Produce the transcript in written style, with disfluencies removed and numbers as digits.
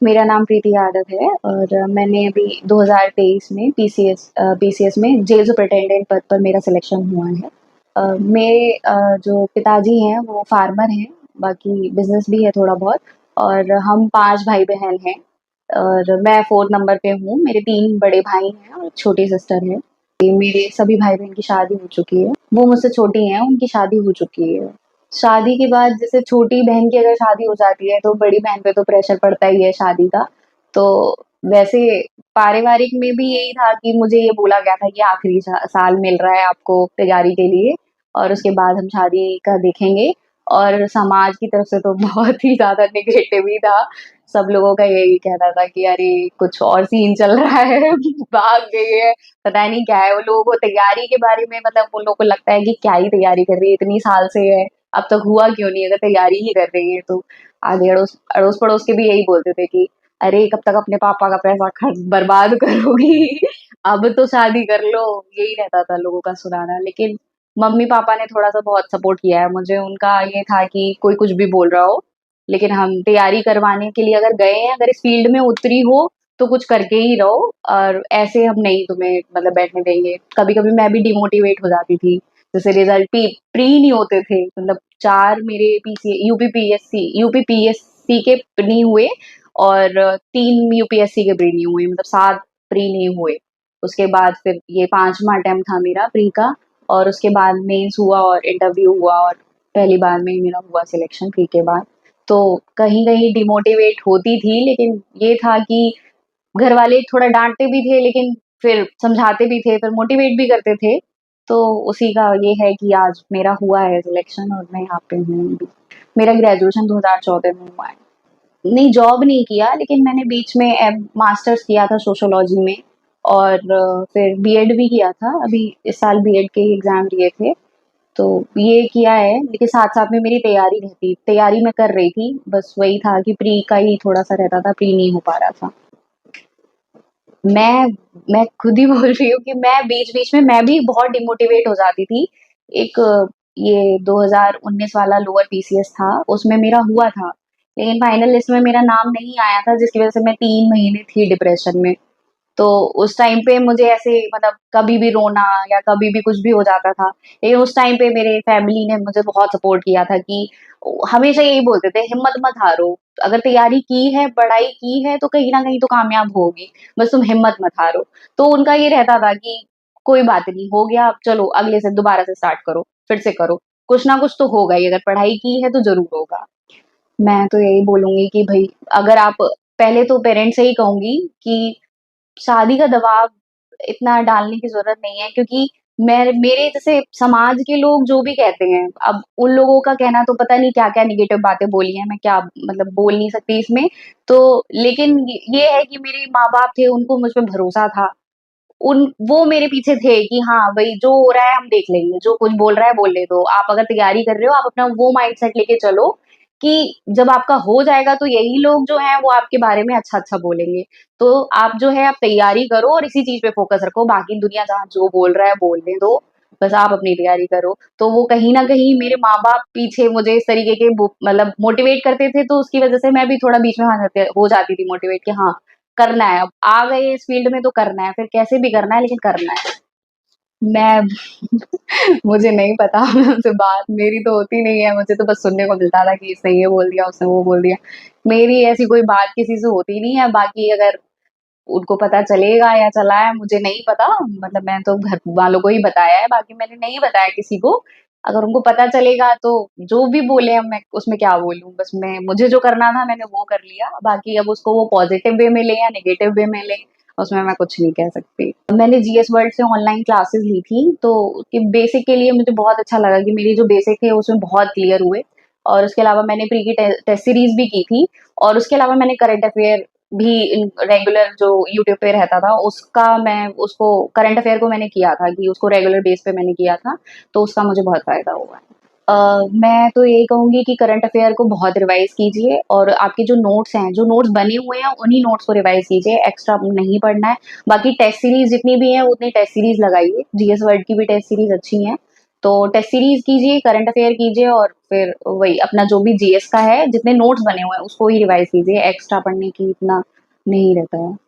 मेरा नाम प्रीति यादव है और मैंने अभी 2023 में पीसीएस में जेल सुपरिटेंडेंट पद पर मेरा सिलेक्शन हुआ है। मेरे जो पिताजी हैं वो फार्मर हैं, बाकी बिजनेस भी है थोड़ा बहुत। और हम 5 भाई-बहन हैं और मैं 4th नंबर पे हूँ। मेरे 3 बड़े भाई हैं और एक छोटी सिस्टर है। मेरे सभी भाई-बहन की शादी हो चुकी है। वो मुझसे छोटी हैं, उनकी शादी हो चुकी है। शादी के बाद जैसे छोटी बहन की अगर शादी हो जाती है तो बड़ी बहन पे तो प्रेशर पड़ता ही है शादी का। तो वैसे पारिवारिक में भी यही था कि मुझे ये बोला गया था कि आखिरी साल मिल रहा है आपको तैयारी के लिए और उसके बाद हम शादी का देखेंगे। और समाज की तरफ से तो बहुत ही ज़्यादा नेगेटिव ही था। सब लोगों का यही कहना था कि अरे कुछ और सीन चल रहा है, भाग गई है, पता नहीं क्या है। वो लोगों को तैयारी के बारे में मतलब उन लोगों को लगता है कि क्या ही तैयारी कर रही है, इतनी साल से है, अब तक हुआ क्यों नहीं? अगर तैयारी ही कर रही है तो आगे अड़ोस पड़ोस के भी यही बोलते थे कि अरे कब तक अपने पापा का पैसा खर्च बर्बाद करोगी, अब तो शादी कर लो। यही रहता था लोगों का सुनाना। लेकिन मम्मी पापा ने थोड़ा सा बहुत सपोर्ट किया है मुझे। उनका ये था कि कोई कुछ भी बोल रहा हो, लेकिन हम तैयारी करवाने के लिए अगर गए हैं, अगर इस फील्ड में उतरी हो तो कुछ करके ही रहो और ऐसे हम नहीं तुम्हें मतलब बैठने देंगे। कभी कभी मैं भी डिमोटिवेट हो जाती थी, जैसे रिजल्ट प्री नहीं होते थे, मतलब 4 मेरे पीसी यूपीपीएससी के नहीं हुए और 3 यूपीएससी के प्री नहीं हुए, मतलब 7 प्री नहीं हुए। उसके बाद फिर ये 5वां अटेम्प्ट था मेरा प्री का और उसके बाद मेंस हुआ और इंटरव्यू हुआ और पहली बार में ही मेरा हुआ सिलेक्शन प्री के बाद। तो कहीं-कहीं डिमोटिवेट होती थी, लेकिन ये था कि घर वाले थोड़ा डाँटते भी थे, लेकिन फिर समझाते भी थे, फिर मोटिवेट भी करते थे। तो उसी का ये है कि आज मेरा हुआ है सिलेक्शन और मैं यहाँ पे हूँ अभी। मेरा ग्रेजुएशन 2014 में हुआ है। नहीं, जॉब नहीं किया, लेकिन मैंने बीच में मास्टर्स किया था सोशियोलॉजी में और फिर बीएड भी किया था। अभी इस साल बीएड के एग्ज़ाम दिए थे। तो ये किया है, लेकिन साथ-साथ में मेरी तैयारी मैं कर रही थी। बस वही था कि प्री का ही थोड़ा-सा रहता था, प्री नहीं हो पा रहा था। मैं मैं खुद ही बोल रही हूँ कि मैं बीच-बीच में मैं भी बहुत डिमोटिवेट हो जाती थी। एक ये 2019 वाला लोअर पीसीएस था, उसमें मेरा हुआ था, लेकिन फाइनल लिस्ट में मेरा नाम नहीं आया था, जिसकी वज़ह से मैं 3 महीने थी डिप्रेशन में। तो उस टाइम पे मुझे ऐसे मतलब कभी भी रोना या कभी भी कुछ भी हो जाता था। लेकिन उस टाइम पे मेरे फैमिली ने मुझे बहुत सपोर्ट किया था कि हमेशा यही बोलते थे हिम्मत मत हारो। अगर तैयारी की है, पढ़ाई की है तो कहीं न कहीं तो कामयाब होगी। बस तुम हिम्मत मत हारो। तो उनका ये रहता था कि कोई बात नहीं, हो गया, अब चलो अगले से दोबारा से स्टार्ट करो, फिर से करो। कुछ ना कुछ तो होगा ही, अगर पढ़ाई की है तो ज़रूर होगा। मैं तो यही बोलूँगी कि भई अगर आप पहले तो पेरेंट्स से ही कहूँगी कि शादी का दबाव इतना डालने की ज़रूरत नहीं है, क्योंकि मेरे जैसे समाज के लोग जो भी कहते हैं, अब उन लोगों का कहना तो पता नहीं क्या-क्या नेगेटिव बातें बोली हैं, मैं क्या मतलब बोल नहीं सकती इसमें। तो लेकिन ये है कि मेरे माँ-बाप थे, उनको मुझ पे भरोसा था। उन वो मेरे पीछे थे कि हाँ, भई जो हो रहा है हम देख लेंगे, जो कुछ बोल रहा है बोलने दो। आप अगर तैयारी कर रहे हो, आप अपना वो माइंडसेट लेके चलो कि जब आपका हो जाएगा तो यही लोग जो हैं वो आपके बारे में अच्छा-अच्छा बोलेंगे। तो आप जो है आप तैयारी करो और इसी चीज़ पे फ़ोकस रखो, बाकी दुनिया जहाँ जो बोल रहा है बोलने दो, बस आप अपनी तैयारी करो। तो वो कहीं न कहीं मेरे माँ-बाप पीछे मुझे इस तरीके के मतलब मोटिवेट करते थे, तो उसकी वज़ह से मैं भी थोड़ा बीच में हो जाती थी मोटिवेट कि हाँ, करना है, अब आ गए इस फील्ड में तो करना है, फिर कैसे भी करना है लेकिन करना है। मैं मुझे नहीं पता मैं उनसे बात मेरी तो होती नहीं है, मुझे तो बस सुनने को मिलता था कि इसने ये बोल दिया, उसने वो बोल दिया। मेरी ऐसी कोई बात किसी से होती नहीं है, बाकी अगर उनको पता चलेगा या चला है मुझे नहीं पता, मतलब मैं तो घर वालों को ही बताया है, बाकी मैंने नहीं बताया किसी को। अगर उनको पता चलेगा तो जो भी बोले अब मैं उसमें क्या बोलूँ, बस मुझे जो करना था मैंने वो कर लिया, बाकी अब उसको वो पॉज़िटिव वे में लें या नेगेटिव वे में लें, उसमें मैं कुछ नहीं कह सकती। मैंने जीएस वर्ल्ड से ऑनलाइन क्लासेस ली थी, तो कि बेसिक के लिए मुझे बहुत अच्छा लगा कि मेरी जो बेसिक है उसमें बहुत क्लियर हुए और उसके अलावा मैंने प्री की टेस्ट सीरीज़ भी की थी और उसके अलावा मैंने करंट अफेयर भी रेगुलर जो यूट्यूब पे रहता था मैं उसको करंट अफेयर को मैंने किया था कि उसको रेगुलर बेस पे मैंने किया था, तो उसका मुझे बहुत फ़ायदा हुआ है। मैं तो यही कहूँगी कि करंट अफेयर को बहुत रिवाइज़ कीजिए और आपके जो नोट्स हैं, जो नोट्स बने हुए हैं, उन्हीं नोट्स को रिवाइज़ कीजिए, एक्स्ट्रा नहीं पढ़ना है। बाकी टेस्ट सीरीज़ जितनी भी हैं, उतनी टेस्ट सीरीज़ लगाइए, जीएस वर्ल्ड की भी टेस्ट सीरीज़ अच्छी हैं, तो टेस्ट सीरीज कीजिए, करंट अफेयर कीजिए और फिर वही अपना जो भी जीएस का है, जितने नोट्स बने हुए हैं उसको ही रिवाइज कीजिए। एक्स्ट्रा पढ़ने की इतना नहीं रहता है।